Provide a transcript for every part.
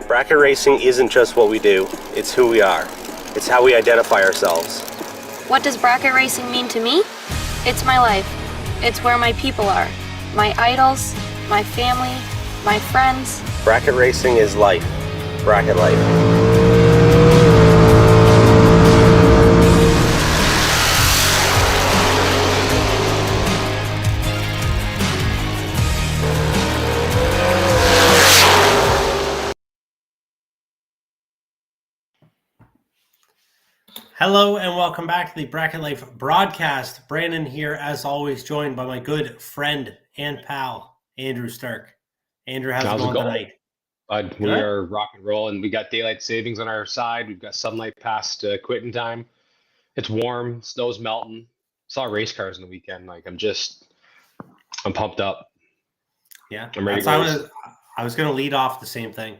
Bracket racing isn't just what we do, it's who we are. It's how we identify ourselves. What does bracket racing mean to me? It's my life. It's where my people are. My idols, my family, my friends. Bracket racing is life. Bracket life. Hello and welcome back to the Bracket Life broadcast. Brandon here, as always, joined by my good friend and pal, Andrew Stark. Andrew, how's it going tonight? We are rock and roll, and we got daylight savings on our side. We've got sunlight past quitting time. It's warm, snow's melting. Saw race cars in the weekend. I'm pumped up. Yeah, I'm ready. I was going to lead off the same thing.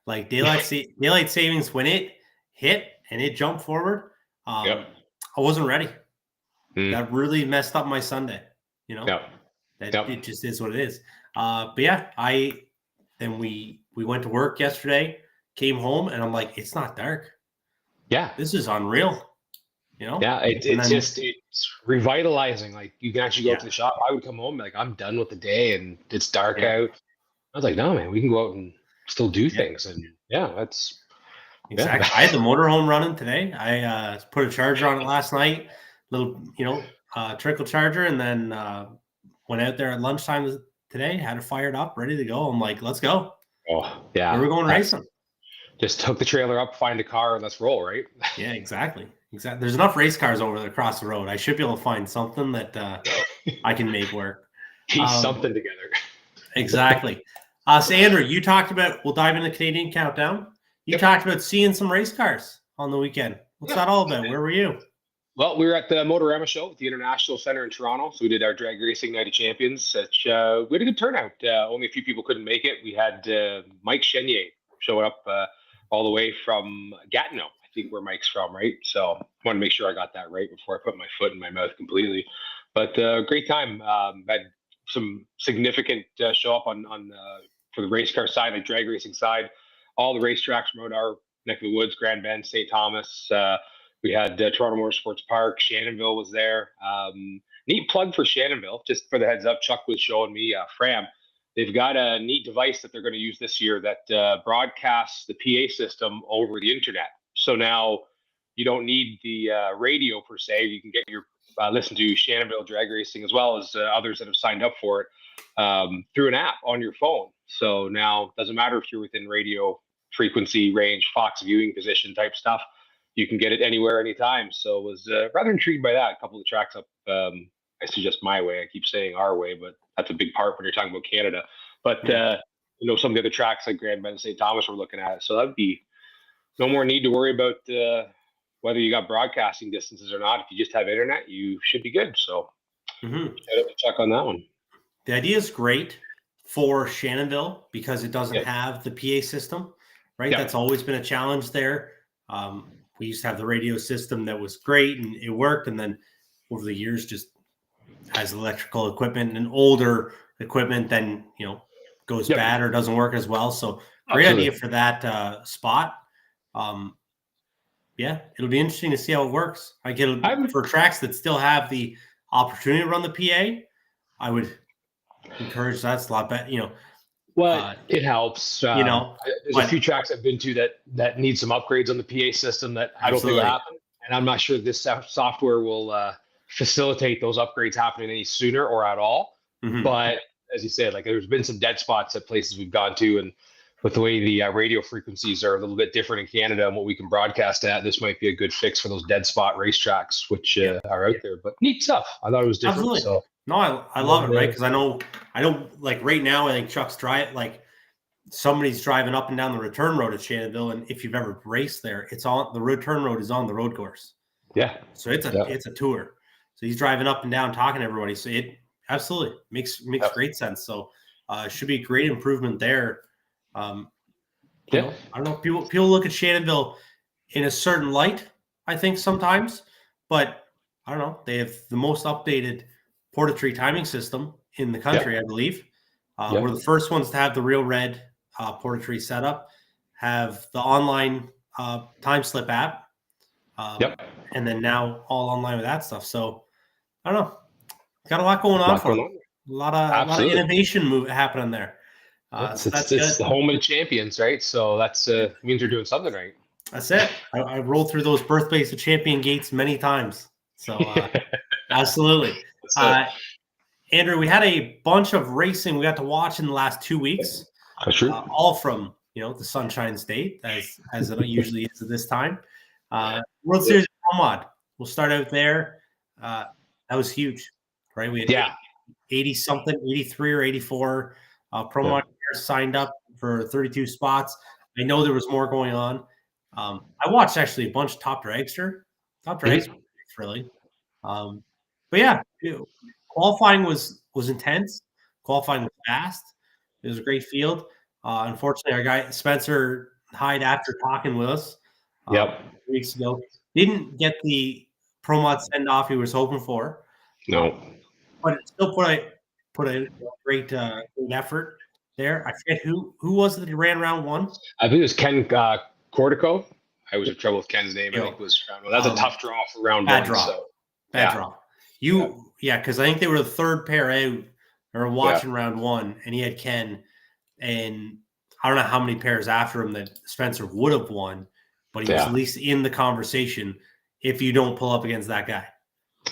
Like daylight savings, when it hit and it jumped forward, I wasn't ready. That really messed up my Sunday. You know, it just is what it is. But yeah, then we went to work yesterday, came home, and I'm like, it's not dark. Yeah, this is unreal. You know, yeah, it's revitalizing. Like you can actually go to the shop. I would come home like I'm done with the day, and it's dark out. I was like, no, man, we can go out and still do things, and that's. Exactly. I had the motorhome running today. I put a charger on it last night, little, trickle charger, and then went out there at lunchtime today, had it fired up, ready to go. I'm like, let's go. Oh, yeah. We're going racing. Just hook the trailer up, find a car, and let's roll, right? Yeah, exactly. There's enough race cars over there across the road. I should be able to find something that I can make work. Piece something together. Exactly. So, Andrew, you talked about, we'll dive into Canadian Countdown. You talked about seeing some race cars on the weekend. What's that all about? Where were you? Well, we were at the Motorama show at the International Center in Toronto. So we did our drag racing night of champions. We had a good turnout. Only a few people couldn't make it. We had Mike Chenier showing up all the way from Gatineau, I think where Mike's from, right? So I wanted to make sure I got that right before I put my foot in my mouth completely. But great time. Had some significant show up on for the race car side, like drag racing side. All the racetracks around our neck of the woods, Grand Bend, St. Thomas. We had Toronto Motorsports Park. Shannonville was there. Neat plug for Shannonville, just for the heads up. Chuck was showing me Fram. They've got a neat device that they're going to use this year that broadcasts the PA system over the internet. So now you don't need the radio per se. You can get your listen to Shannonville drag racing as well as others that have signed up for it through an app on your phone. So now it doesn't matter if you're within radio frequency range, Fox viewing position type stuff. You can get it anywhere, anytime. So I was rather intrigued by that. A couple of tracks up, I suggest my way. I keep saying our way, but that's a big part when you're talking about Canada. But, some of the other tracks like Grand Bend and St. Thomas we're looking at. So that'd be no more need to worry about whether you got broadcasting distances or not. If you just have internet, you should be good. So shout out to Chuck on that one. The idea is great for Shannonville because it doesn't have the PA system, right? That's always been a challenge there. We used to have the radio system that was great and it worked. And then over the years, just has electrical equipment and older equipment, then, goes bad or doesn't work as well. So great idea for that spot. Yeah, it'll be interesting to see how it works. For tracks that still have the opportunity to run the PA, I would encourage that's a lot better. Well, it helps. There's a few tracks I've been to that need some upgrades on the PA system that I don't think will happen, and I'm not sure this software will facilitate those upgrades happening any sooner or at all. Mm-hmm. But as you said, like there's been some dead spots at places we've gone to, and with the way the radio frequencies are a little bit different in Canada and what we can broadcast at, this might be a good fix for those dead spot racetracks, which are out there. But neat stuff. I thought it was different. Absolutely. So. No, I love it, right? Because I don't like right now. I think Chuck's somebody's driving up and down the return road at Shannonville, and if you've ever raced there, it's on the return road is on the road course. Yeah. So it's a tour. So he's driving up and down talking to everybody. So it absolutely makes great sense. So it should be a great improvement there. I don't know. People look at Shannonville in a certain light, I think sometimes, but I don't know. They have the most updated Portatree timing system in the country, I believe. We're the first ones to have the real red Portatree setup, have the online time slip app, and then now all online with that stuff. So I don't know. Got a lot going on for them. A lot of innovation happening there. It's the home of the champions, right? So that's means you're doing something right. That's it. I rolled through those birthplace of champion gates many times. So absolutely. Andrew, we had a bunch of racing we got to watch in the last 2 weeks. That's true. All from the Sunshine State, as it usually is at this time. World Series of Pro Mod. We'll start out there. That was huge, right? We had 80-something, 83 or 84 Pro Mod players signed up for 32 spots. I know there was more going on. I watched actually a bunch of Top Dragster. Top Dragster, really. But yeah, qualifying was intense. Qualifying was fast. It was a great field. Unfortunately, our guy Spencer Hyde, after talking with us 2 weeks ago, didn't get the Pro Mod send off he was hoping for. No, but it still put a great effort there. I forget who was it that ran round one. I think it was Ken Cortico. I was in trouble with Ken's name. I think it was round one. That's a tough draw for round bad one. Draw. Bad draw. Because I think they were the third pair out or watching round one, and he had Ken, and I don't know how many pairs after him that Spencer would have won, but he was at least in the conversation if you don't pull up against that guy.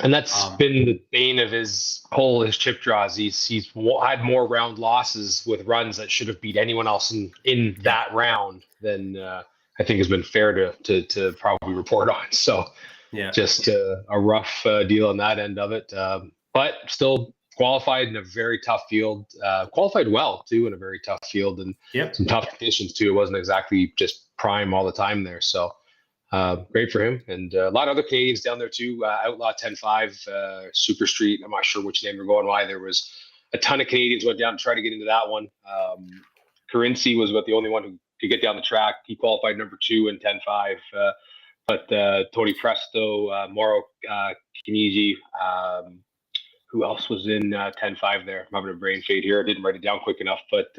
And that's been the bane of his chip draws. He's had more round losses with runs that should have beat anyone else in that round than I think has been fair to probably report on. So just a rough deal on that end of it. But still qualified in a very tough field. Qualified well too in a very tough field and some tough conditions too. It wasn't exactly just prime all the time there. So great for him. And a lot of other Canadians down there too. Outlaw 10-5, Super Street. I'm not sure which name they're going by. There was a ton of Canadians went down to try to get into that one. Carinci was about the only one who could get down the track. He qualified number 2 in 10-5. But Tony Presto, Mauro Kinigi, who else was in 10-5 there? I'm having a brain fade here. I didn't write it down quick enough, but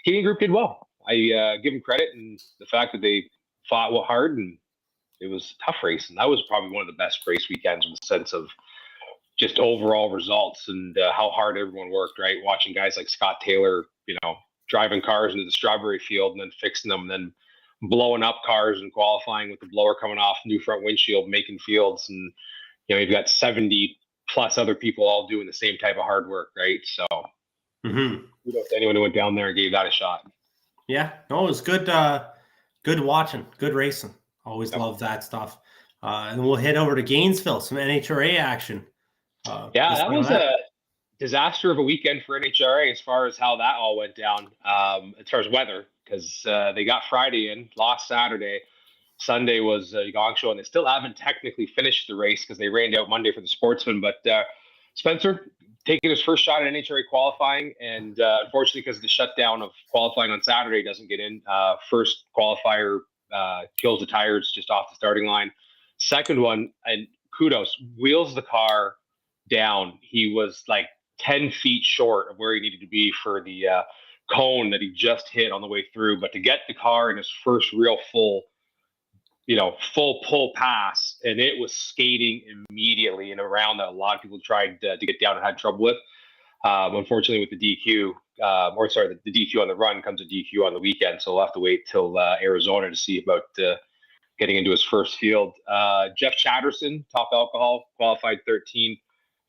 Canadian group did well. I give them credit and the fact that they fought hard, and it was a tough race. And that was probably one of the best race weekends in the sense of just overall results and how hard everyone worked, right? Watching guys like Scott Taylor, driving cars into the strawberry field and then fixing them and then blowing up cars and qualifying with the blower coming off new front windshield, making fields. And, you've got 70 plus other people all doing the same type of hard work, right? So kudos to anyone who went down there and gave that a shot. Yeah, no, it was good. Good watching, good racing. Always love that stuff. And we'll head over to Gainesville, some NHRA action. That was a disaster of a weekend for NHRA as far as how that all went down, as far as weather, because they got Friday in, lost Saturday. Sunday was a gong show, and they still haven't technically finished the race because they rained out Monday for the sportsmen. But Spencer taking his first shot at NHRA qualifying, and unfortunately, because of the shutdown of qualifying on Saturday, doesn't get in. First qualifier kills the tires just off the starting line. Second one, and kudos, wheels the car down. He was like 10 feet short of where he needed to be for the cone that he just hit on the way through. But to get the car in his first real full full pull pass, and it was skating immediately in a round that a lot of people tried to get down and had trouble with. Unfortunately, with the DQ, the DQ on the run comes a DQ on the weekend, so we'll have to wait till Arizona to see about getting into his first field. Jeff Chatterson, top alcohol, qualified 13th,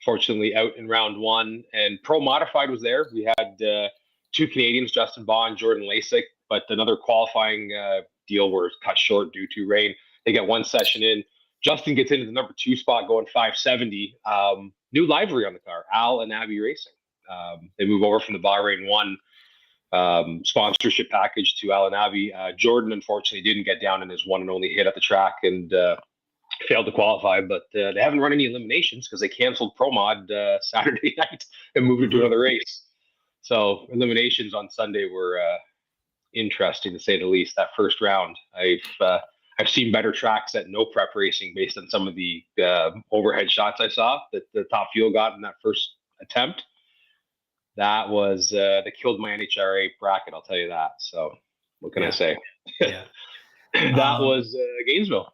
fortunately out in round 1. And Pro Modified was there. We had 2 Canadians, Justin Baugh and Jordan Lasik, but another qualifying deal was cut short due to rain. They get 1 session in. Justin gets into the number 2 spot going 570. New livery on the car, Al and Abby Racing. They move over from the Bahrain 1 sponsorship package to Al and Abby. Jordan, unfortunately, didn't get down in his one and only hit at the track and failed to qualify, but they haven't run any eliminations because they canceled Pro Mod Saturday night and moved it to another race. So eliminations on Sunday were interesting, to say the least. That first round, I've seen better tracks at no prep racing based on some of the overhead shots I saw that the top fuel got in that first attempt. That was that killed my NHRA bracket, I'll tell you that. So what can I say? Yeah. That was Gainesville.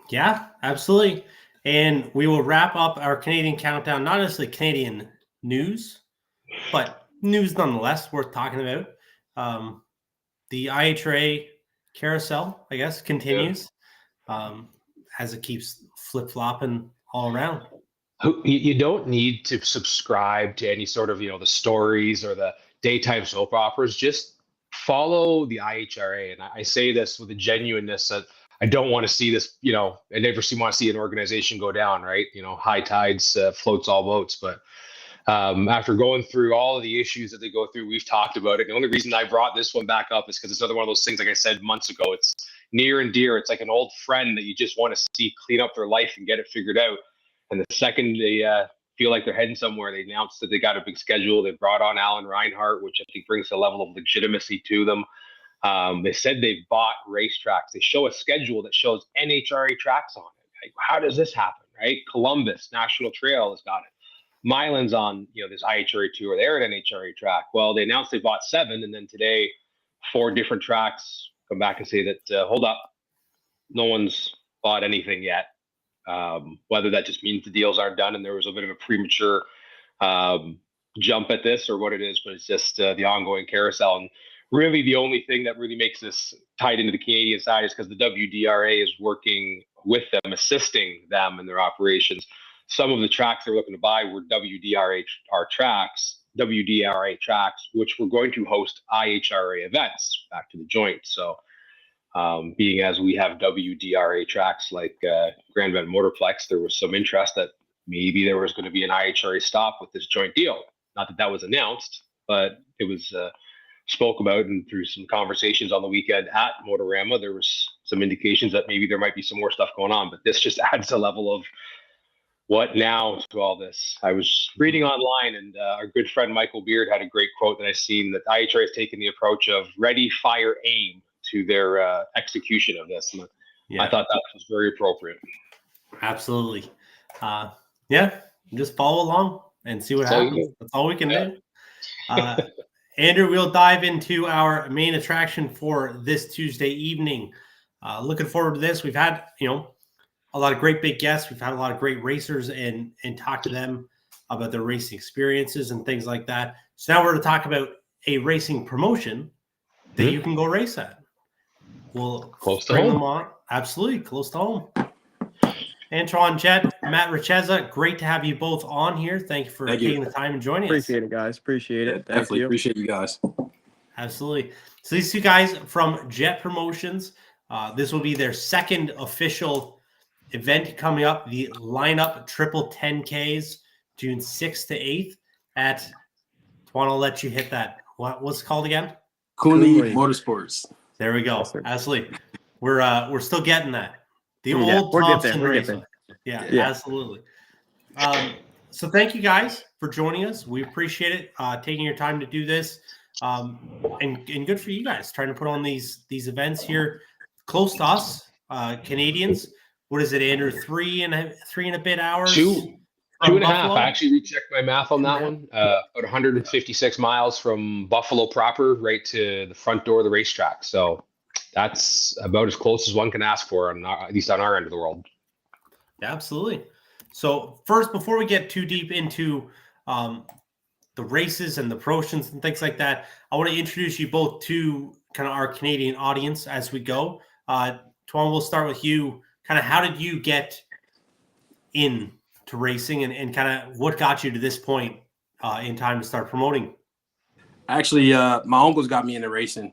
Yeah, absolutely. And we will wrap up our Canadian countdown, not necessarily Canadian news, but news nonetheless worth talking about. The IHRA carousel, I guess, continues as it keeps flip-flopping all around. You don't need to subscribe to any sort of, the stories or the daytime soap operas. Just follow the IHRA. And I say this with a genuineness that I don't want to see this, I never want to see an organization go down, right? High tides floats all boats. But after going through all of the issues that they go through, we've talked about it. The only reason I brought this one back up is because it's another one of those things, like I said months ago, it's near and dear. It's like an old friend that you just want to see clean up their life and get it figured out. And the second they feel like they're heading somewhere, they announced that they got a big schedule. They brought on Alan Reinhart, which I think brings a level of legitimacy to them. They said they've bought racetracks. They show a schedule that shows NHRA tracks on it. Like, how does this happen, right? Columbus National Trail has got it. Milan's on, this IHRA tour. They're an NHRA track. Well, they announced they bought 7, and then today 4 different tracks come back and say that, hold up, no one's bought anything yet. Whether that just means the deals aren't done and there was a bit of a premature jump at this or what it is, but it's just the ongoing carousel. And really the only thing that really makes this tied into the Canadian side is because the WDRA is working with them, assisting them in their operations. Some of the tracks they're looking to buy were WDRA tracks, which were going to host IHRA events back to the joint. So being as we have WDRA tracks like Grand Bend Motorplex, there was some interest that maybe there was going to be an IHRA stop with this joint deal. Not that that was announced, but it was spoke about, and through some conversations on the weekend at Motorama, there was some indications that maybe there might be some more stuff going on. But this just adds a level of what now to all this. I was reading online, and our good friend Michael Beard had a great quote that I seen, that IHRA has taken the approach of ready, fire, aim to their execution of this. And I thought that was very appropriate. Absolutely. Just follow along and see what happens. That's all we can do. Andrew, we'll dive into our main attraction for this Tuesday evening. Looking forward to this. We've had, a lot of great big guests. We've had a lot of great racers and talk to them about their racing experiences and things like that. So now we're going to talk about a racing promotion that you can go race at. We'll close to bring home. them on. Absolutely, close to home. Antoine, JETT, Matt Richeza, great to have you both on here. Thank you for taking the time and joining us. Appreciate it, guys. Appreciate it. Definitely appreciate you guys. Absolutely. So these two guys from JETT Promotions, this will be their second official event coming up, the lineup triple 10Ks, June 6th to 8th at, Antoine, I'll let you hit that. What's it called again? Kuhnle Motorsports. There we go. Yes, absolutely. We're still getting that. The old Thompson racing. Yeah, absolutely. So thank you guys for joining us. We appreciate it, taking your time to do this. And good for you guys trying to put on these events here close to us, Canadians. What is it, Andrew? 3 and a bit hours? Two and a half. I actually rechecked my math on that one. About 156 miles from Buffalo proper right to the front door of the racetrack. So that's about as close as one can ask for, at least on our end of the world. Absolutely. So first, before we get too deep into the races and the promotions and things like that, I want to introduce you both to kind of our Canadian audience as we go. Antoine, we'll start with you. Kind of how did you get into racing and kind of what got you to this point in time to start promoting? Actually, my uncle's got me into racing.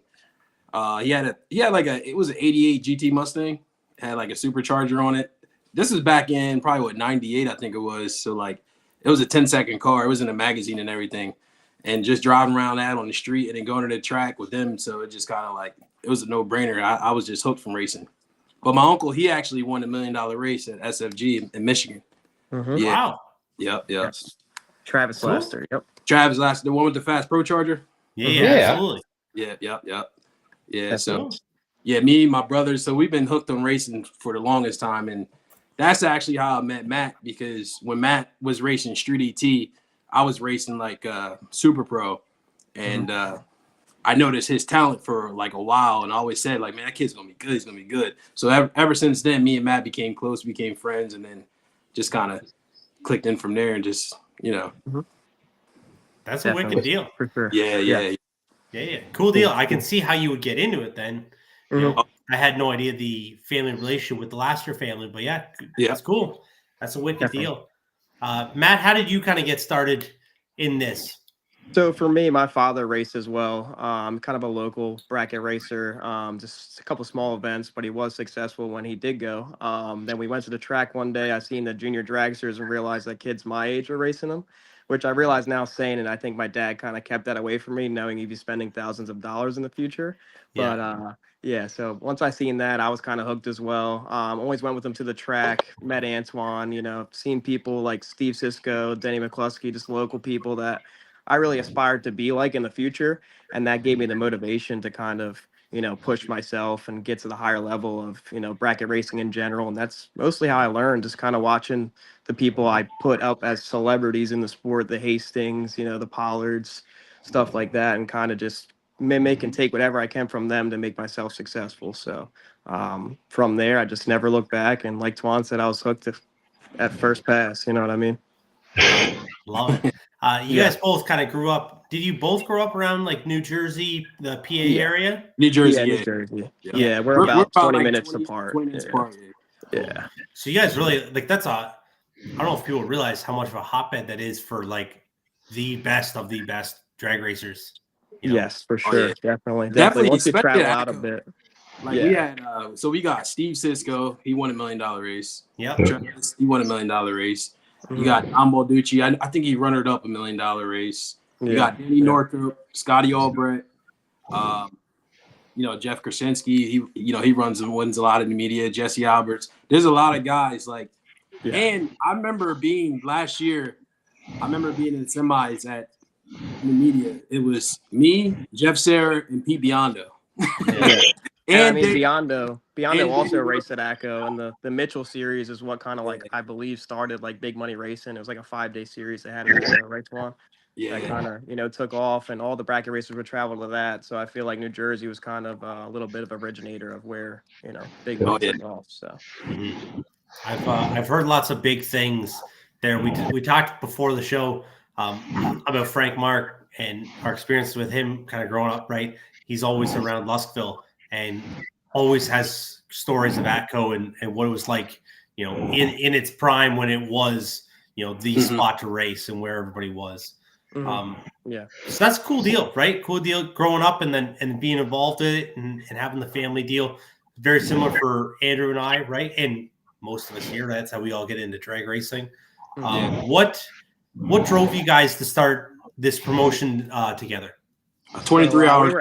He had it was an 88 GT Mustang. It had like a supercharger on it. This is back in probably 98, I think it was. So like it was a 10-second car. It was in a magazine and everything. And just driving around that on the street and then going to the track with them. So it just kind of like, it was a no-brainer. I was just hooked from racing. But my uncle, he actually won $1 million race at SFG in Michigan. Mm-hmm. Yeah. Wow. Yep. Travis Cool. Lester. Yep. Travis Last, the one with the fast pro charger. Yeah, absolutely. Yeah. Yeah. That's So cool. yeah, me and my brothers. So we've been hooked on racing for the longest time, and that's actually how I met Matt. Because when Matt was racing Street ET, I was racing like Super Pro, and I noticed his talent for like a while, and I always said like, man, that kid's gonna be good. He's gonna be good. So ever since then, me and Matt became close, became friends, and then just kind of clicked in from there, and just That's Definitely. a wicked deal. For sure. yeah. Yeah. Cool deal. I can see how you would get into it then. You know, I had no idea the family relationship with the Laster family, but yeah, that's cool. That's a wicked Definitely. deal. Matt, how did you kind of get started in this? So for me, my father raced as well. Kind of a local bracket racer, just a couple small events, but he was successful when he did go. Then we went to the track one day. I seen the junior dragsters and realized that kids my age were racing them, which I realize now saying, and I think my dad kind of kept that away from me, knowing he'd be spending thousands of dollars in the future. Yeah. But yeah, so once I seen that, I was kind of hooked as well. Always went with him to the track, met Antoine, seen people like Steve Sisko, Denny McCluskey, just local people that I really aspired to be like in the future. And that gave me the motivation to kind of, push myself and get to the higher level of, bracket racing in general. And that's mostly how I learned, just kind of watching the people I put up as celebrities in the sport, the Hastings, the Pollards, stuff like that, and kind of just mimic and take whatever I can from them to make myself successful. So from there, I just never looked back. And like Twan said, I was hooked at first pass. You know what I mean? Love it. You guys both kind of grew up. Did you both grow up around like New Jersey, the PA area? New Jersey. New Jersey. Yeah, we're about 20 like minutes apart. 20 minutes apart. Yeah. So you guys really like that's I don't know if people realize how much of a hotbed that is for like the best of the best drag racers. Yes, for Oh, yeah. yeah. Definitely. Once you especially travel at out a ACO. bit. Like we had, so we got Steve Sisko. He won $1 million race. Yep. Travis, he won $1 million race. You got Ambalducci. I think he runnered up $1 million race. You got Danny Northrop, Scotty Albrecht, Jeff Krasinski. He runs and wins a lot in the media. Jesse Alberts. There's a lot of guys like, and I remember being last year. I remember being in the semis at the media. It was me, Jeff Serra, and Pete Biondo. And I mean, Biondo also raced at ACO, and the Mitchell series is what kind of like I believe started like big money racing. It was like a 5-day series they had in ACO, right, Twan? That kind of took off, and all the bracket racers would travel to that. So I feel like New Jersey was kind of a little bit of originator of where big money took off. So I've heard lots of big things there. We talked before the show about Frank Mark and our experience with him kind of growing up. Right, he's always around Luskville and always has stories of ATCO and what it was like, in its prime when it was, the spot to race and where everybody was. So that's a cool deal, right? Cool deal growing up and being involved in it and having the family deal. Very similar for Andrew and I, right? And most of us here, that's how we all get into drag racing. What drove you guys to start this promotion together? 23 hours.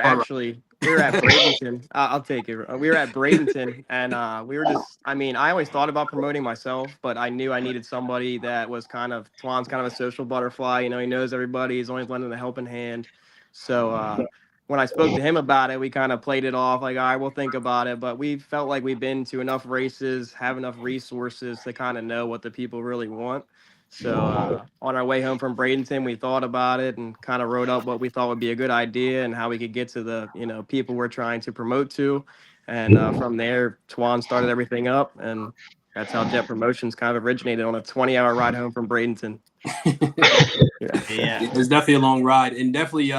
We were at Bradenton. I'll take it. We were at Bradenton, and we were just. I mean, I always thought about promoting myself, but I knew I needed somebody that was Twan's kind of a social butterfly. He knows everybody. He's always lending a helping hand. So when I spoke to him about it, we kind of played it off like, all right, we'll think about it. But we felt like we've been to enough races, have enough resources to kind of know what the people really want. So on our way home from Bradenton, we thought about it and kind of wrote up what we thought would be a good idea and how we could get to the, people we're trying to promote to. And from there, Twan started everything up, and that's how JETT Promotions kind of originated on a 20-hour ride home from Bradenton. Yeah. It's definitely a long ride, and definitely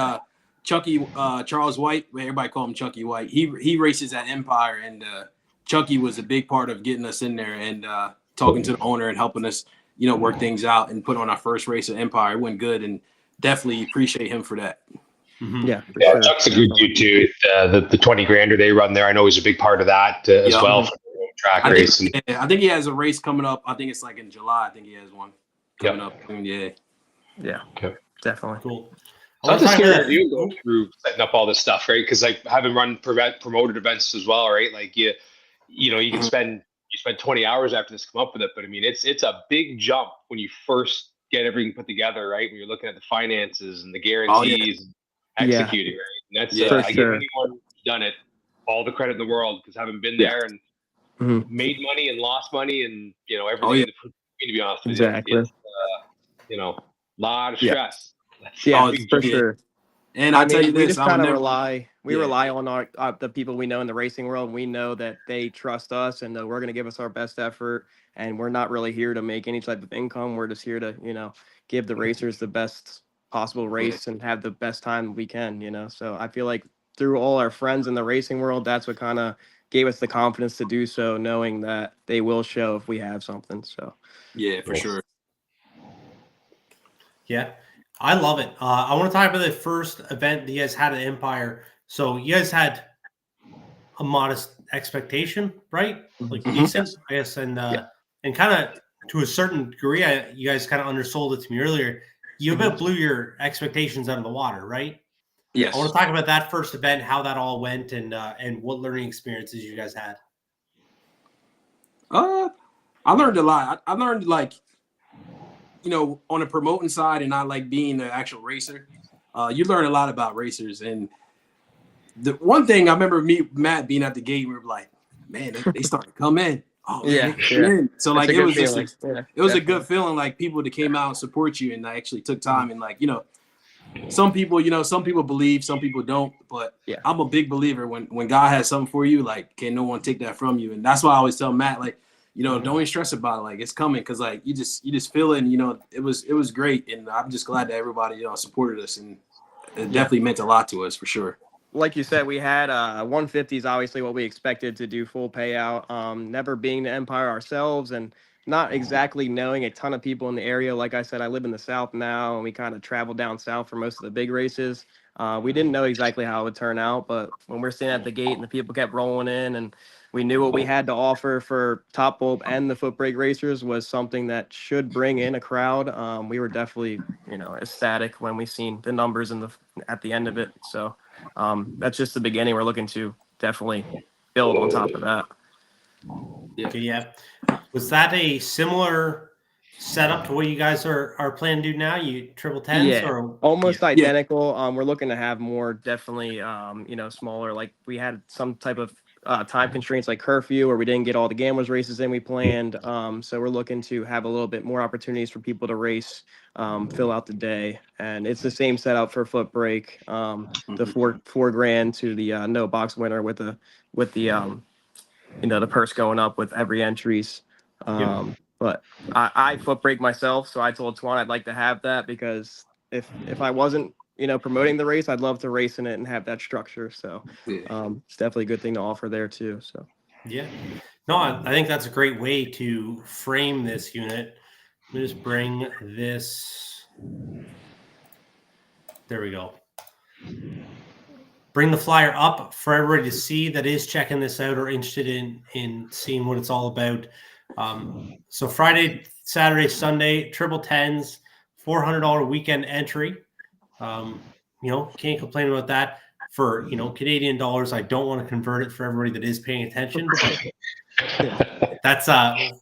Chucky Charles White, everybody call him Chucky White. He races at Empire, and Chucky was a big part of getting us in there and talking to the owner and helping us, work things out and put on our first race at Empire. It went good, and definitely appreciate him for that. Mm-hmm. Yeah, sure. Chuck's a good dude too. The 20 grander they run there, I know he's a big part of that as well for the track race. I think he has a race coming up. I think it's like in July. I think he has one coming up. Yeah, okay. Definitely. Cool. So that's a scary you go through setting up all this stuff, right? Because like having run promoted events as well, right? Like you can spend 20 hours after this come up with it, but I mean it's a big jump when you first get everything put together, right? When you're looking at the finances and the guarantees, and executing, right? And that's I give anyone who's done it all the credit in the world, because having been there and made money and lost money and everything to be honest with you, it's a lot of stress. For sure. And I'll tell you this, we just kind of rely on the people we know in the racing world. And we know that they trust us and that we're going to give us our best effort. And we're not really here to make any type of income. We're just here to, give the racers the best possible race and have the best time we can, So I feel like through all our friends in the racing world, that's what kind of gave us the confidence to do so, knowing that they will show if we have something. So yeah, for sure. Yeah, I love it. I want to talk about the first event that you guys had at Empire. So you guys had a modest expectation, right? Like decent, I guess, and kind of to a certain degree, you guys kind of undersold it to me earlier. You about blew your expectations out of the water, right? Yes. I want to talk about that first event, how that all went, and what learning experiences you guys had. I learned a lot. I learned on the promoting side and not like being an actual racer. You learn a lot about racers. And the one thing I remember Matt being at the gate, we were like, man, they started to come in. Oh, yeah. So like it was feeling. just it was a good feeling, like people that came out and support you and actually took time and some people believe, some people don't, but I'm a big believer when God has something for you, like can no one take that from you. And that's why I always tell Matt, like, don't even stress about it, like it's coming, because like you just feel it, and it was great, and I'm just glad that everybody supported us, and it definitely meant a lot to us for sure. Like you said, we had 150 is obviously what we expected to do full payout. Never being the Empire ourselves and not exactly knowing a ton of people in the area. Like I said, I live in the South now, and we kind of travel down south for most of the big races. We didn't know exactly how it would turn out, but when we're sitting at the gate and the people kept rolling in, and we knew what we had to offer for Top Bulb and the foot brake racers was something that should bring in a crowd. We were definitely, ecstatic when we seen the numbers at the end of it. So that's just the beginning. We're looking to definitely build on top of that. Yeah. Was that a similar setup to what you guys are planning to do now? You triple tens or almost identical. We're looking to have more, definitely, smaller. Like we had some type of time constraints like curfew, or we didn't get all the Gamblers races in we planned. So we're looking to have a little bit more opportunities for people to race, fill out the day. And it's the same setup for foot brake, the four grand to the no box winner with the the purse going up with every entries. But I foot brake myself, so I told Twan I'd like to have that, because if I wasn't promoting the race, I'd love to race in it and have that structure. So it's definitely a good thing to offer there too. So no, I think that's a great way to frame this unit. Let me just bring this. There we go. Bring the flyer up for everybody to see that is checking this out or interested in seeing what it's all about. So Friday, Saturday, Sunday, triple tens, $400 weekend entry. Can't complain about that. For Canadian dollars, I don't want to convert it for everybody that is paying attention. But that's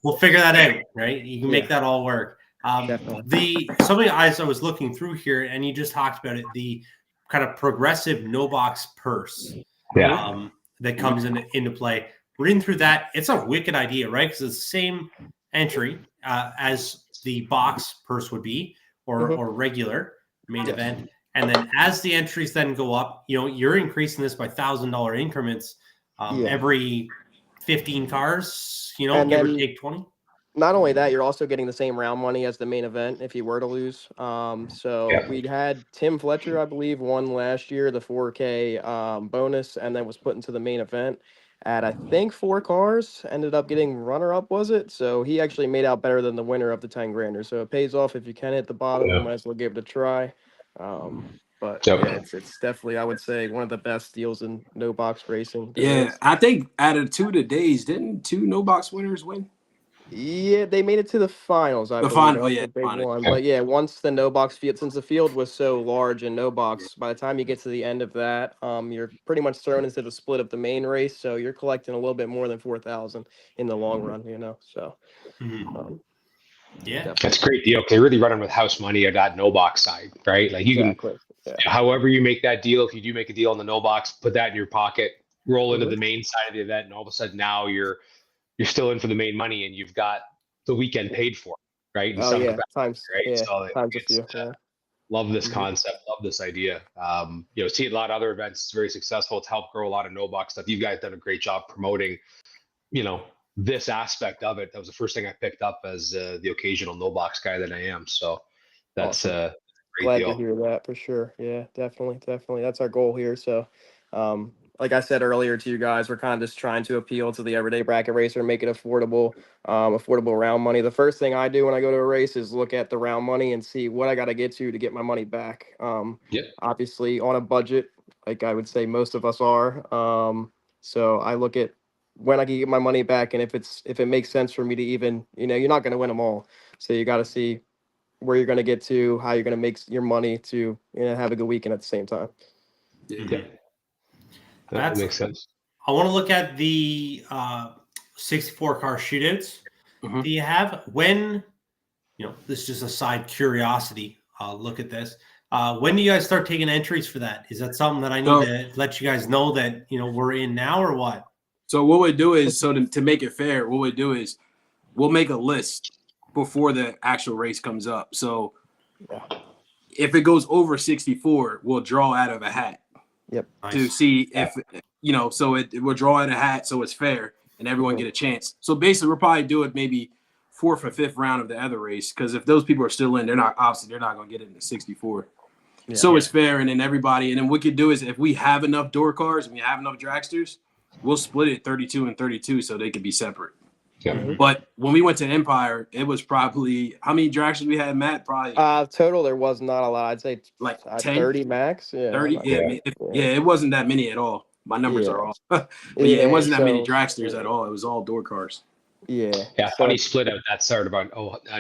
we'll figure that out, right? You can make that all work. Something I was looking through here, and you just talked about it, the kind of progressive no box purse that comes into play. Reading through that, it's a wicked idea, right? Because it's the same entry as the box purse would be, or regular main Yes. event. And then as the entries then go up, you're increasing this by $1,000 increments every 15 cars, And give or then- take 20. Not only that, you're also getting the same round money as the main event if you were to lose. So we'd had Tim Fletcher, I believe, won last year the 4K bonus, and then was put into the main event at I think 4 cars. Ended up getting runner-up, was it? So he actually made out better than the winner of the 10 grander. So it pays off if you can hit the bottom. You might as well give it a try. But yeah, it's definitely, I would say, one of the best deals in no box racing. Yeah, I think out of 2 days, didn't 2 no box winners win? Yeah, they made it to the finals. I believe. Final, That's yeah, the big final. one. But yeah, once the no box field, since the field was so large and no box, by the time you get to the end of that, you're pretty much thrown into the split of the main race. So you're collecting a little bit more than 4,000 in the long run, So Yeah, That's a great deal. They're really running with house money at that no box side, right? Like you exactly. can, however you make that deal, if you do make a deal on the no box, put that in your pocket, roll into the main side of the event, and all of a sudden now you're still in for the main money, and you've got the weekend paid for, right? In Oh some yeah, capacity, times right? So times a it's, few. Yeah. love this concept, love this idea. See a lot of other events, it's very successful. It's helped grow a lot of no box stuff. You guys done a great job promoting, this aspect of it. That was the first thing I picked up as the occasional no box guy that I am. So that's Awesome. a great Glad deal. to hear that for sure. Yeah, definitely. That's our goal here. So, like I said earlier to you guys, we're kind of just trying to appeal to the everyday bracket racer, make it affordable, affordable round money. The first thing I do when I go to a race is look at the round money and see what I got to get get my money back. Obviously on a budget, like I would say most of us are. So I look at when I can get my money back, and if it makes sense for me to even, you're not going to win them all. So you got to see where you're going to get to, how you're going to make your money to have a good weekend at the same time. Yeah. That makes sense. I want to look at the 64 car shootouts. Do you have, when, this is just a side curiosity, look at this. When do you guys start taking entries for that? Is that something that I need to let you guys know that, we're in now, or what? So what we do is, to make it fair, what we do is we'll make a list before the actual race comes up. So if it goes over 64, we'll draw out of a hat. Yep. To see if, so we'll draw out a hat so it's fair and everyone get a chance. So basically, we'll probably do it maybe 4th or 5th round of the other race, because if those people are still in, they're not going to get it in the 64. Yeah. So it's fair, and then everybody, and then what we could do is, if we have enough door cars and we have enough dragsters, we'll split it 32 and 32 so they could be separate. Yeah. But when we went to Empire, it was probably, how many dragsters we had, Matt? Probably total there was not a lot. I'd say like 10, 30 max. Yeah, 30. It wasn't that many at all. My numbers are off. But it wasn't that many dragsters at all. It was all door cars. Yeah. Funny split out that sort about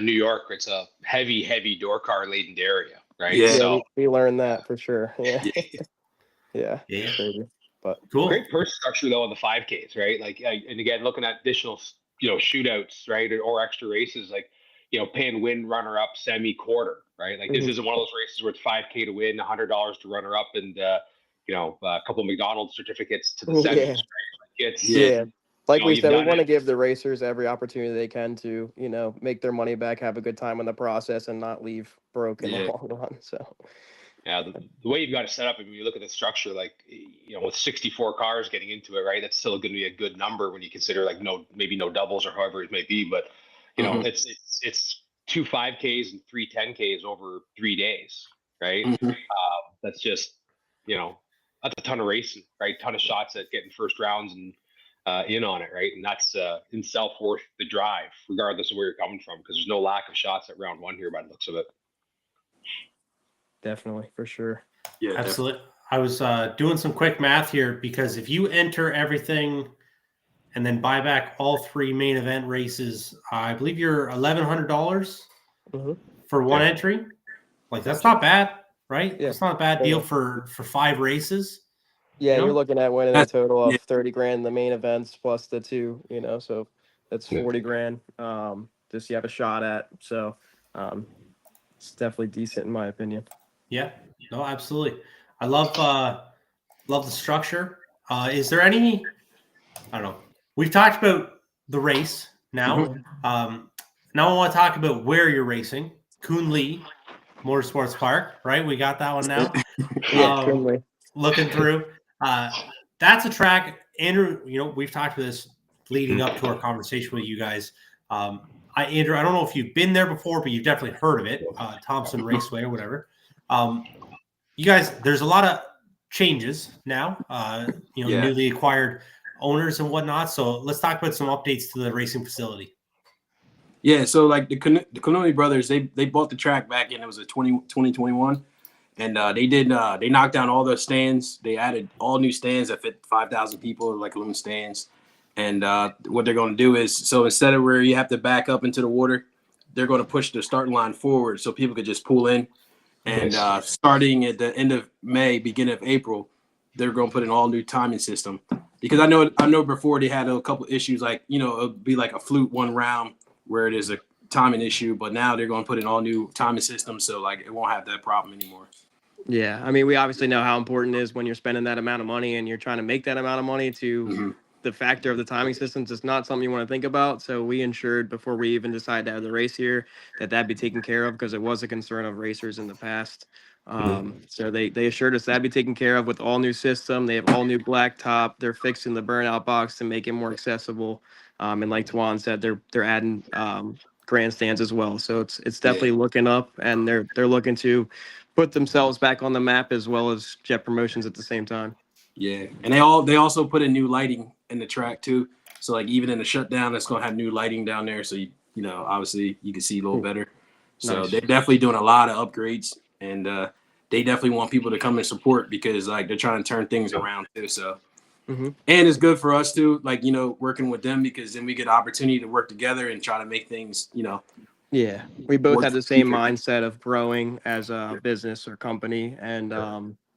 New York. It's a heavy door car laden area, right? Yeah, so we learned that for sure. Yeah. Yeah. Crazy. But cool. Great purse structure though on the 5Ks, right? Like, and again, looking at additional shootouts, right, or extra races, like paying win, runner up, semi, quarter, right? Like this isn't one of those races where it's $5K to win, $100 to runner up, and a couple of McDonald's certificates to the semis. Right? Like it's like we said, we want to give the racers every opportunity they can to make their money back, have a good time in the process, and not leave broke in the long run. So the way you've got to set up, I mean, you look at the structure, like, with 64 cars getting into it, right? That's still going to be a good number when you consider like maybe no doubles or however it may be. But, it's 2 5Ks and 3 10Ks over 3 days, right? That's just, that's a ton of racing, right? Ton of shots at getting first rounds and in on it, right? And that's in self worth the drive, regardless of where you're coming from, because there's no lack of shots at round 1 here by the looks of it. Definitely, for sure. Yeah, absolutely. I was doing some quick math here, because if you enter everything and then buy back all 3 main event races, I believe you're $1,100 for one entry. Like, that's not bad, right? Yeah. It's not a bad deal for 5 races. Yeah, you're looking at winning a total of 30 grand in the main events plus the 2, so that's 40 grand. Just you have a shot at. So it's definitely decent in my opinion. Yeah, no, absolutely. I love the structure. Is there any, I don't know, we've talked about the race now. Now Now I want to talk about where you're racing. Kuhnle Motorsports Park, right? We got that one now. Yeah, looking through. That's a track, Andrew, we've talked about this leading up to our conversation with you guys. Andrew, I don't know if you've been there before, but you've definitely heard of it, Thompson Raceway or whatever. You guys, there's a lot of changes now, newly acquired owners and whatnot. So let's talk about some updates to the racing facility. Yeah, so like the Kuhnle brothers, they bought the track back in, it was a 2021. And they knocked down all the stands. They added all new stands that fit 5,000 people, like aluminum stands. And what they're going to do is, so instead of where you have to back up into the water, they're going to push the starting line forward so people could just pull in. And starting at the end of May, beginning of April, they're going to put an all new timing system. Because I know before they had a couple issues, like, it'll be like a flute one round where it is a timing issue, but now they're going to put an all new timing system, so like it won't have that problem anymore. Yeah, I mean, we obviously know how important it is when you're spending that amount of money and you're trying to make that amount of money to the factor of the timing systems. It's not something you want to think about. So we ensured before we even decided to have the race here that'd be taken care of, because it was a concern of racers in the past. So they assured us that'd be taken care of with all new system. They have all new blacktop. They're fixing the burnout box to make it more accessible. And like Tuan said, they're adding grandstands as well. So it's definitely looking up, and they're looking to put themselves back on the map as well as JETT Promotions at the same time. Yeah, and they also put in new lighting in the track too. So like even in the shutdown, it's gonna have new lighting down there. So obviously you can see a little better. So They're definitely doing a lot of upgrades, and they definitely want people to come and support, because like they're trying to turn things around too. So and it's good for us too, like working with them, because then we get opportunity to work together and try to make things Yeah, we both have the same mindset of growing as a business or company, and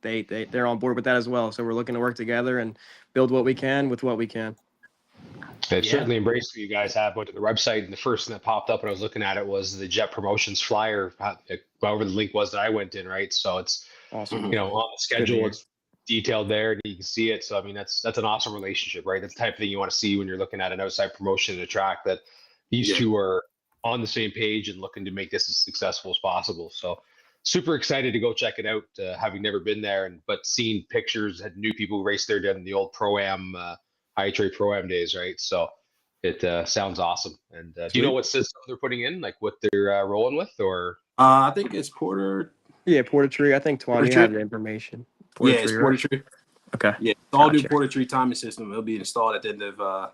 they're on board with that as well. So we're looking to work together and build what we can with what we can. They've certainly embraced what you guys have. Went to the website, and the first thing that popped up when I was looking at it was the JETT Promotions flyer, however the link was that I went in, right? So it's awesome. On the schedule, it's detailed there, and you can see it. So I mean, that's an awesome relationship, right? That's the type of thing you want to see when you're looking at an outside promotion in a track, that these two are on the same page and looking to make this as successful as possible. So super excited to go check it out, having never been there, but seeing pictures, had new people who raced there during the old Pro-Am, IHRA Pro-Am days, right? So it sounds awesome. And do you know what system they're putting in, like what they're rolling with, or? I think it's Porter. Yeah, Porter Tree. I think Tuan, you have the information. It's Porter Tree. Okay. Yeah, it's all new Porter Tree timing system. It'll be installed at the end of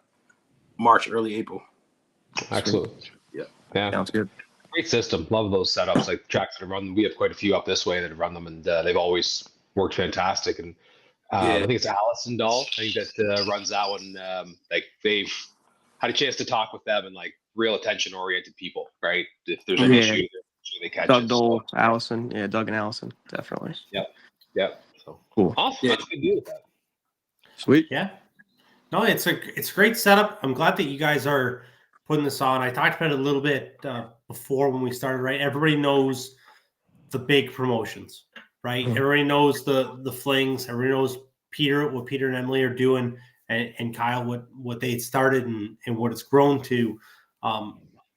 March, early April. Excellent. Yeah. Sounds good. Great system. Love those setups. Like tracks that have run them. We have quite a few up this way that have run them, and they've always worked fantastic. And I think it's Allison Dahl, I think that runs that one. Like they've had a chance to talk with them, and like real attention-oriented people, right? If there's an issue, they catch Doug it. Dole, Allison. Yeah, Doug and Allison, definitely. Yep. So cool. Awesome. That's a good deal with that. Sweet. Yeah. No, it's a great setup. I'm glad that you guys are putting this on. I talked about it a little bit before when we started, right? Everybody knows the big promotions, right? Everybody knows the flings. Everybody knows what Peter and Emily are doing, and Kyle, what they had started and what it's grown to.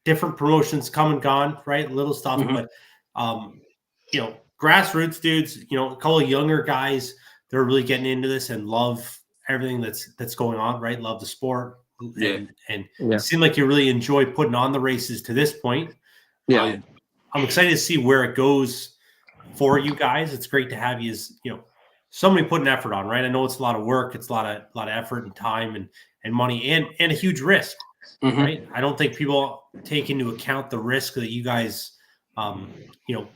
Different promotions come and gone, right? Little stuff, but grassroots dudes, a couple of younger guys, they're really getting into this and love everything that's going on, right? Love the sport. And it seemed like you really enjoy putting on the races to this point. I'm excited to see where it goes for you guys. It's great to have you as somebody putting effort on, right? I know it's a lot of work, it's a lot of effort and time and money and a huge risk, right? I don't think people take into account the risk that you guys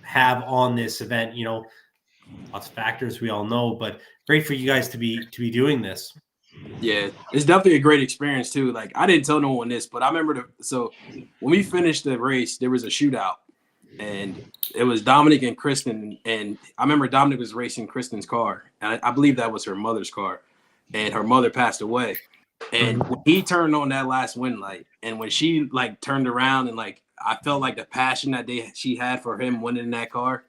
have on this event. Lots of factors we all know, but great for you guys to be doing this. Yeah, it's definitely a great experience too. Like I didn't tell no one this, but I remember so when we finished the race, there was a shootout, and it was Dominic and Kristen. And I remember Dominic was racing Kristen's car, and I believe that was her mother's car, and her mother passed away. And when he turned on that last wind light, and when she like turned around, and like I felt like the passion that she had for him winning that car.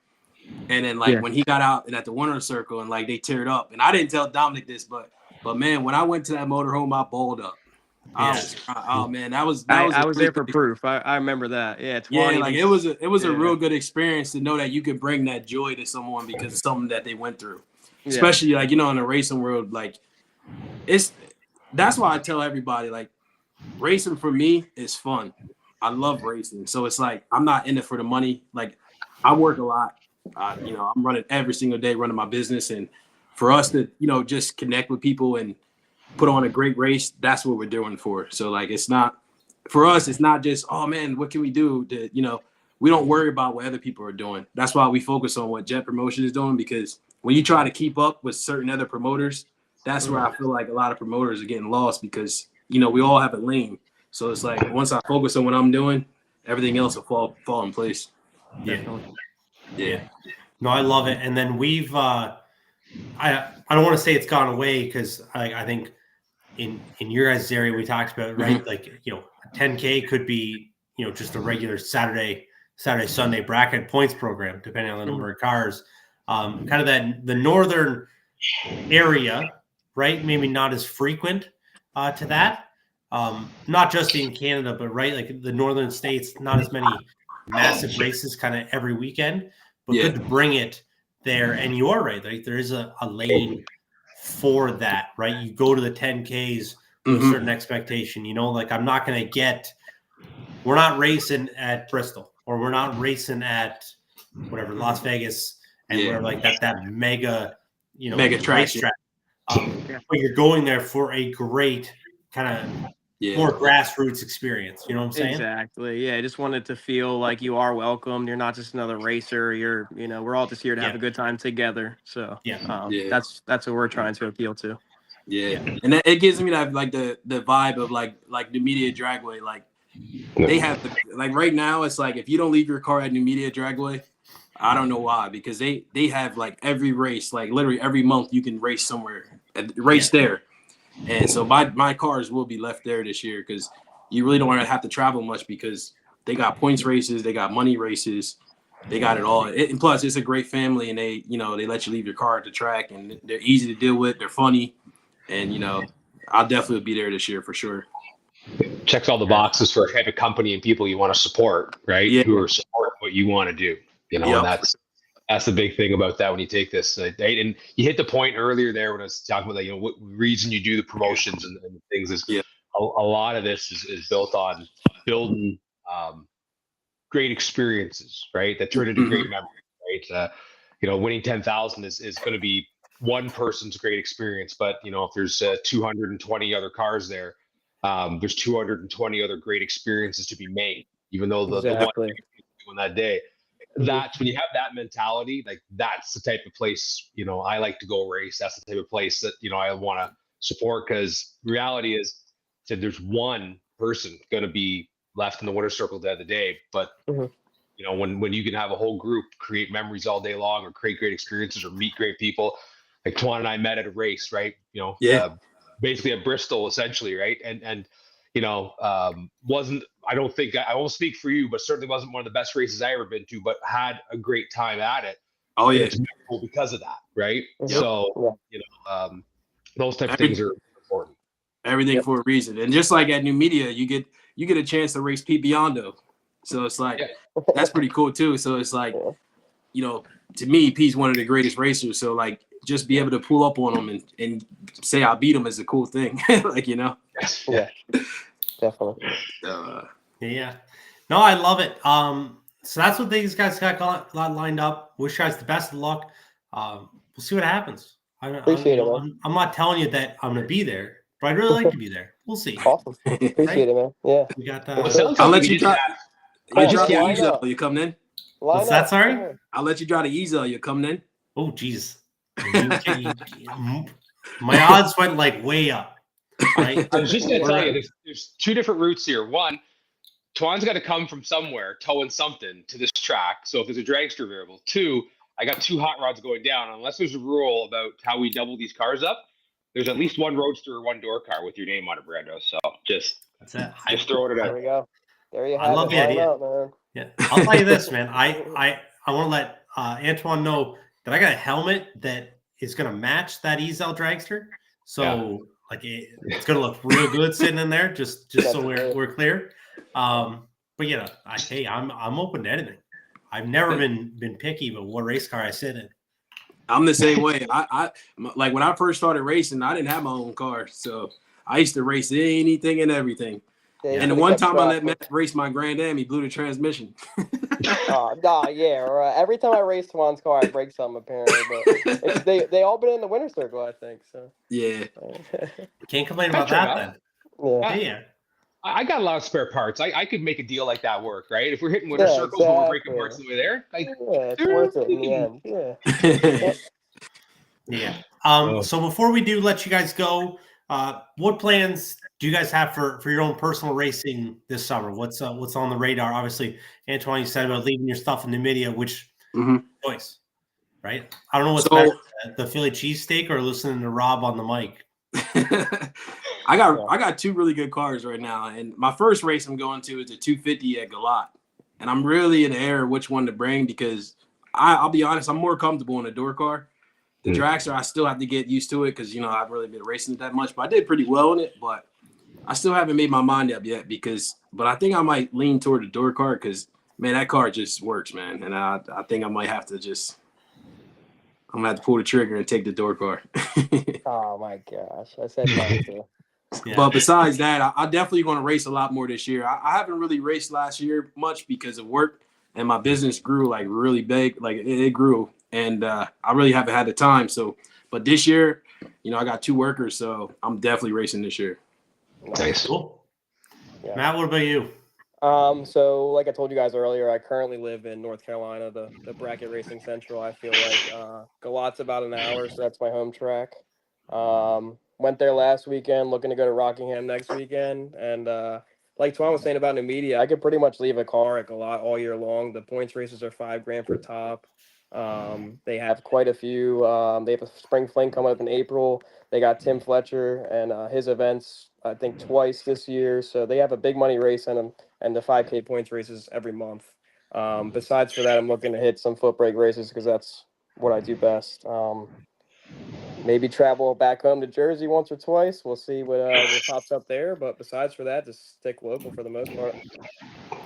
And then like when he got out and at the winner's circle, and like they teared up, and I didn't tell Dominic this, but man, when I went to that motorhome, I balled up. Oh man, that was I was there for proof. I remember that. Yeah, like it was a real good experience to know that you could bring that joy to someone because of something that they went through. Especially like, in the racing world, like that's why I tell everybody, like, racing for me is fun. I love racing. So it's like I'm not in it for the money. Like, I work a lot. I'm running every single day, running my business, and for us to, just connect with people and put on a great race, that's what we're doing for. So like, it's not for us, it's not just, oh man, what can we do to, we don't worry about what other people are doing. That's why we focus on what JETT Promotions is doing, because when you try to keep up with certain other promoters, that's where I feel like a lot of promoters are getting lost, because, we all have a lane. So it's like, once I focus on what I'm doing, everything else will fall in place. Yeah. No, I love it. And then we've, I don't want to say it's gone away, because I think in your guys' area we talked about, right? Mm-hmm. Like, a 10K could be, just a regular Saturday, Sunday bracket points program, depending on the number of cars. Kind of the northern area, right? Maybe not as frequent to that. Not just in Canada, but right, like the northern states, not as many massive races kind of every weekend, but good to bring it there. And you are right, like there is a lane for that, right? You go to the 10Ks with a certain expectation, like we're not racing at Bristol, or we're not racing at whatever, Las Vegas, and we're like that mega, mega track. But you're going there for a great kind of more grassroots experience. You know what I'm saying? Exactly. Yeah. I just wanted to feel like you are welcome. You're not just another racer. You're, we're all just here to have a good time together. So that's what we're trying to appeal to. Yeah. And it gives me that, like, the vibe of like New Media Dragway. Like, they have like right now, it's like, if you don't leave your car at New Media Dragway, I don't know why, because they have like every race, like literally every month you can race somewhere, there. And so my cars will be left there this year, because you really don't want to have to travel much, because they got points races, they got money races, they got it all. And plus, it's a great family, and they let you leave your car at the track, and they're easy to deal with, they're funny, and I'll definitely be there this year for sure. Checks all the boxes for a type of company and people you want to support, right? Yeah. Who are supporting what you want to do, and that's the big thing about that when you take this. And you hit the point earlier there when I was talking about that, what reason you do the promotions and things is a lot of this is built on building great experiences, right? That turn into great memories, right? Winning 10,000 is going to be one person's great experience, but if there's 220 other cars there, there's 220 other great experiences to be made, even though the one on that day. That's when you have that mentality, like that's the type of place, I like to go race. That's the type of place that, I want to support, because reality is that there's one person going to be left in the winner's circle at the end of the day. But, when you can have a whole group create memories all day long, or create great experiences, or meet great people, like Antoine and I met at a race, right? Basically at Bristol, essentially, right? And wasn't, I don't think, I won't speak for you, but certainly wasn't one of the best races I ever been to, but had a great time at it. Oh yeah. It's memorable because of that, right? So, those type of things are important. Everything for a reason. And just like at New Media, you get a chance to race Pete Biondo. So it's like, that's pretty cool too. So it's like, to me, Pete's one of the greatest racers. So like, just be able to pull up on him and say I beat him is a cool thing. Like, Yeah, definitely. No, I love it. So that's what these guys got lined up. Wish you guys the best of luck. We'll see what happens. Appreciate it, man. I'm not telling you that I'm gonna be there, but I'd really like to be there. We'll see. Awesome. Appreciate it, man. Yeah. We got I'll let you try. I drop the easel. You coming in? What's that? Sorry. I'll let you drive the easel. You coming in? Oh, geez. My odds went like way up. Right? I was just going to tell you, there's two different routes here. One, Twan's got to come from somewhere, towing something to this track. So if there's a dragster variable. Two, I got two hot rods going down. Unless there's a rule about how we double these cars up, there's at least one roadster or one door car with your name on it, Brando. So just throwing it out. There we go. There you have it. I love the idea. Out, man. Yeah, I'll tell you this, man. I want to let Antoine know that I got a helmet that is going to match that Ezel dragster. So it's gonna look real good sitting in there. Just so we're clear. But you know, I'm open to anything. I've never been picky about what race car I sit in. I'm the same way. I like when I first started racing, I didn't have my own car, so I used to race anything and everything. Yeah, and the one time I let Matt race my Grand Am, he blew the transmission. Yeah. Or every time I race Swan's car, I break something apparently. But they all been in the winner's circle, I think. So yeah, can't complain about that then. Yeah. I got a lot of spare parts. I could make a deal like that work, right? If we're hitting winner circles and we're breaking parts on the way there, it's worth it in the end. Yeah. So before we do let you guys go, what plans do you guys have for your own personal racing this summer? What's on the radar? Obviously, Antoine, you said about leaving your stuff in Numidia, which choice, right? I don't know what's better, the Philly cheesesteak or listening to Rob on the mic. I got two really good cars right now, and my first race I'm going to is a 250 at Galat, and I'm really in the air of which one to bring because I'll be honest, I'm more comfortable in a door car. The dragster, I still have to get used to it because you know I've really been racing it that much, but I did pretty well in it. But I still haven't made my mind up yet but I think I might lean toward the door car because man, that car just works, man, and I think I might have to I'm gonna have to pull the trigger and take the door car. Oh my gosh, I said mine too. Yeah. But besides that, I'm definitely going to race a lot more this year. I haven't really raced last year much because of work, and my business grew like really big. Like it grew, and I really haven't had the time. So, but this year, you know, I got 2 workers, so I'm definitely racing this year. Nice. Cool. Yeah. Matt, what about you? So like I told you guys earlier, I currently live in North Carolina, the Bracket Racing Central. I feel like Galat's about an hour, so that's my home track. Went there last weekend, looking to go to Rockingham next weekend. And like Twan was saying about Numidia, I could pretty much leave a car at Galat all year long. The points races are $5,000 for top. They have quite a few. They have a spring fling coming up in April. They got Tim Fletcher and his events, I think, twice this year. So they have a big money race in them, and the 5K points races every month. Besides for that, I'm looking to hit some foot brake races because that's what I do best. Maybe travel back home to Jersey once or twice. We'll see what pops up there. But besides for that, just stick local for the most part.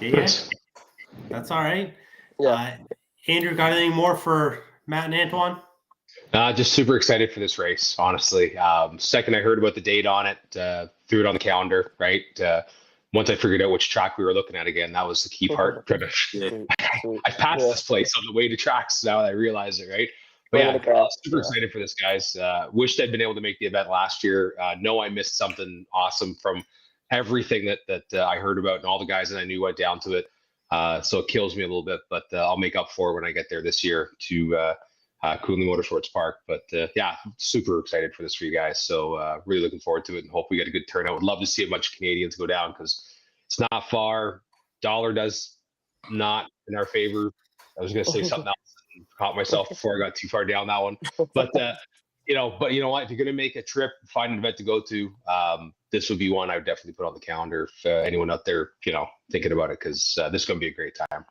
Yeah, that's all right. Yeah. Andrew, got anything more for Matt and Antoine? Just super excited for this race, honestly. Second I heard about the date on it, threw it on the calendar, right? Once I figured out which track we were looking at again, that was the key part. I passed this place on the way to tracks now that I realize it, right? But yeah, super excited for this, guys. Wished I'd been able to make the event last year. Know I missed something awesome from everything that I heard about, and all the guys that I knew went down to it. So it kills me a little bit, but I'll make up for it when I get there this year to Kuhnle Motorsports Park. But yeah, super excited for this for you guys. So really looking forward to it, and hope we get a good turnout. Would love to see a bunch of Canadians go down because it's not far. Dollar does not in our favor. I was going to say something else. Caught myself before I got too far down that one, but you know what? If you're gonna make a trip, find an event to go to. This would be one I would definitely put on the calendar if anyone out there, thinking about it, because this is gonna be a great time.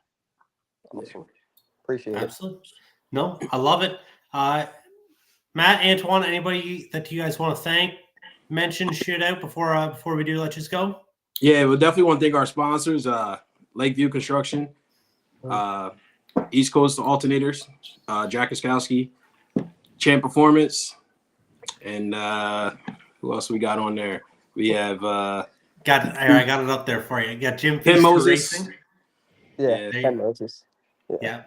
Awesome. Appreciate it. Absolutely. No, I love it. Matt, Antoine, anybody that you guys want to thank, mention, shoot out before we do let you go? Yeah, we'll definitely want to thank our sponsors, Lakeview Construction, East Coast Alternators, Jack Oskowski, Champ Performance, and who else we got on there? We have I got it up there for you. You got Jim Ken Moses. Racing. Yeah, Ken Moses. Yeah.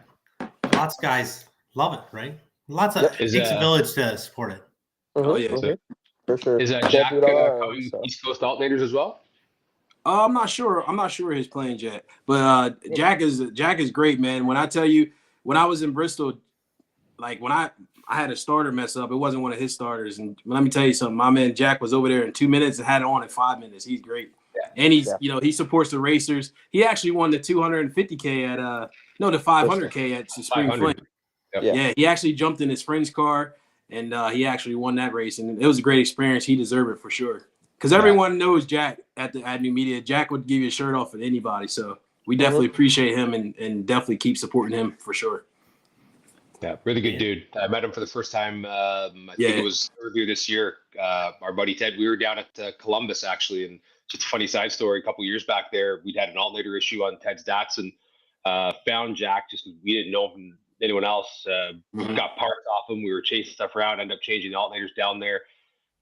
Lots of guys love it, right? Lots of it takes a village to support it. Oh yeah, for sure. Is that Jack coming East Coast Alternators as well? I'm not sure. I'm not sure his plans yet, but Jack is great, man. When I tell you, when I was in Bristol, like when I had a starter mess up, it wasn't one of his starters. And let me tell you something, my man Jack was over there in 2 minutes and had it on in 5 minutes. He's great, and he's he supports the racers. He actually won the 250K at the 500K at the Spring Fling. Yeah, he actually jumped in his friend's car, and he actually won that race, and it was a great experience. He deserved it for sure. Because everyone knows Jack at Numidia. Jack would give you a shirt off at anybody. So we definitely appreciate him and definitely keep supporting him for sure. Yeah, really good dude. I met him for the first time. I think it was earlier this year. Our buddy Ted, we were down at Columbus actually, and just a funny side story. A couple years back there, we'd had an alternator issue on Ted's Datsun. Found Jack just because we didn't know from anyone else. Got parts off him. We were chasing stuff around. Ended up changing the alternators down there.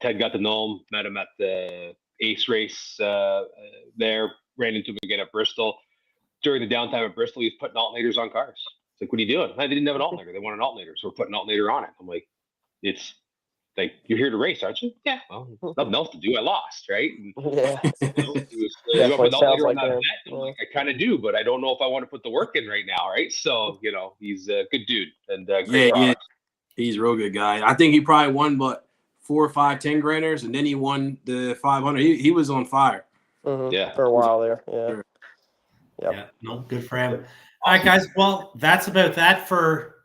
Ted got to know him. Met him at the Ace race there. Ran into him again at Bristol. During the downtime at Bristol, he's putting alternators on cars. It's like, what are you doing? They didn't have an alternator. They want an alternator, so we're putting an alternator on it. I'm like, it's like, you're here to race, aren't you? Yeah. Well, nothing else to do. I lost, right? And, I kind of do, but I don't know if I want to put the work in right now, right? So, he's a good dude and great products. He's a real good guy. I think he probably won, 4 or 5 10-granders, and then he won the 500. He was on fire. Yeah, for a while there. Yeah. Yeah, no, good for him. All right, guys. Well, that's about that for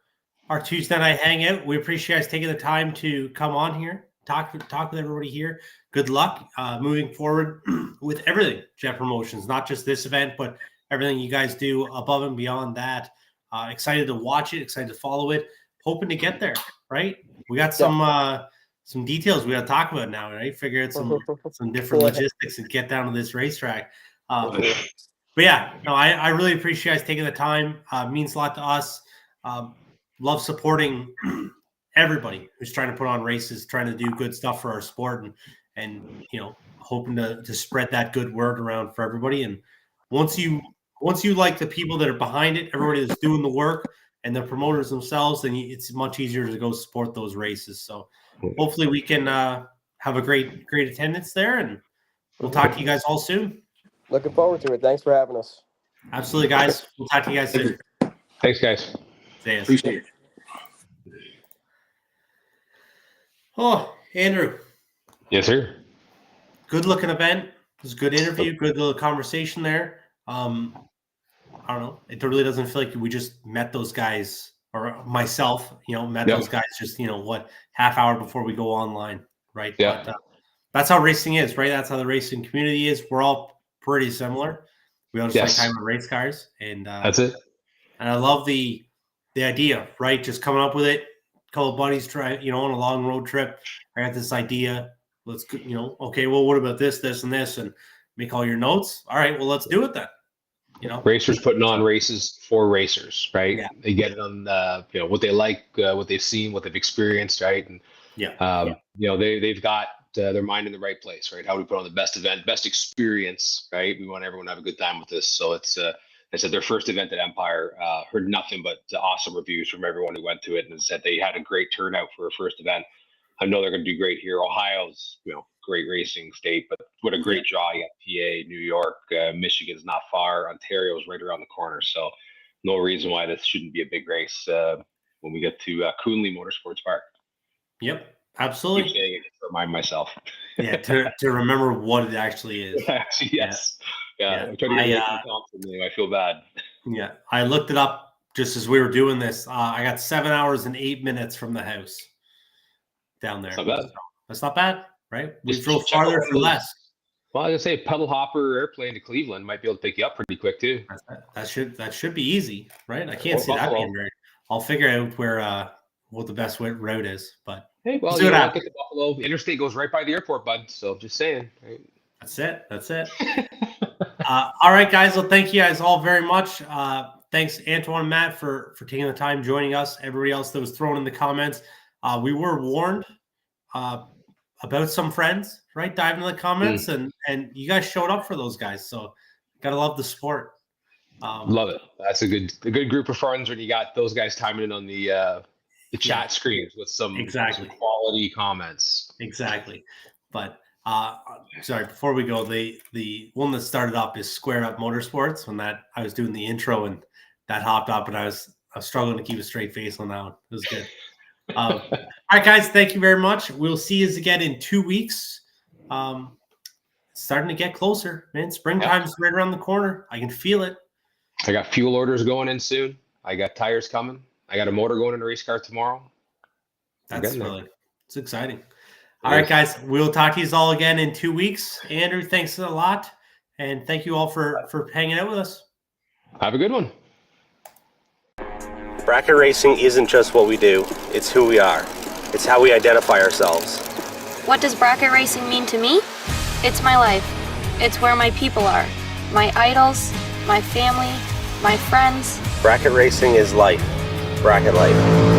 our Tuesday night hangout. We appreciate you guys taking the time to come on here, talk with everybody here. Good luck moving forward with everything JETT Promotions, not just this event, but everything you guys do above and beyond that. Excited to watch it, excited to follow it, hoping to get there. Right? We got some details we got to talk about now. Right? Figure out some different logistics and get down to this racetrack. But yeah, no, I really appreciate you guys taking the time. Means a lot to us. Love supporting everybody who's trying to put on races, trying to do good stuff for our sport, and hoping to spread that good word around for everybody. And once you like the people that are behind it, everybody that's doing the work, and the promoters themselves, then it's much easier to go support those races. So hopefully we can have a great attendance there, and we'll talk to you guys all soon. Looking forward to it. Thanks for having us. Absolutely, guys. We'll talk to you guys soon. Thanks, guys. Appreciate it. Oh, Andrew. Yes, sir. Good looking event. It was a good interview, good little conversation there. I don't know. It really doesn't feel like we just met those guys, or myself, met those guys just, half hour before we go online, right? Yeah. But, that's how racing is, right? That's how the racing community is. We're all pretty similar. We all just like time with race cars, and that's it. And I love the idea, right? Just coming up with it. A couple of buddies try, on a long road trip. I got this idea. Let's, okay, well, what about this, and this, and make all your notes. All right, well, let's do it then. Racers putting on races for racers, right? Yeah. They get it on, what they like, what they've seen, what they've experienced, right? And they've got their mind in the right place, right? How do we put on the best event, best experience, right? We want everyone to have a good time with this. So it's, they said their first event at Empire, heard nothing but awesome reviews from everyone who went to it, and said they had a great turnout for a first event. I know they're going to do great here. Ohio's, great racing state, but what a great draw. You got PA, New York, Michigan's not far. Ontario's right around the corner. So no reason why this shouldn't be a big race when we get to Kuhnle Motorsports Park. Yep. Absolutely. I keep saying it to remind myself. Yeah, to remember what it actually is. Yes. Yeah. I'm trying to get away from Thompson. I feel bad. Yeah. I looked it up just as we were doing this. I got 7 hours and 8 minutes from the house down there. That's not bad. That's not bad, right? We drove farther for less. Well, I was gonna say pedal hopper airplane to Cleveland might be able to pick you up pretty quick too. That should be easy, right? I can't see that being right. I'll figure out where what the best route is, but hey, well, you know, get to Buffalo. Interstate goes right by the airport, bud. So just saying. Right? That's it. All right, guys. Well, thank you guys all very much. Thanks, Antoine and Matt, for taking the time joining us. Everybody else that was thrown in the comments. We were warned about some friends, right? Dive into the comments, and you guys showed up for those guys. So gotta love the sport. Love it. That's a good group of friends when you got those guys timing in on the chat screens with some quality comments. Exactly. But sorry, before we go, the one that started up is Square Up Motorsports. When I was doing the intro and that hopped up, and I was struggling to keep a straight face on that one. It was good. All right, guys, thank you very much. We'll see you again in 2 weeks. Starting to get closer, man. Springtime's right around the corner. I can feel it. I got fuel orders going in soon. I got tires coming. I got a motor going in a race car tomorrow. It's exciting. All right, guys, we'll talk to you all again in 2 weeks. Andrew, thanks a lot, and thank you all for hanging out with us. Have a good one. Bracket racing isn't just what we do, it's who we are. It's how we identify ourselves. What does bracket racing mean to me? It's my life. It's where my people are. My idols, my family, my friends. Bracket racing is life. Bracket life.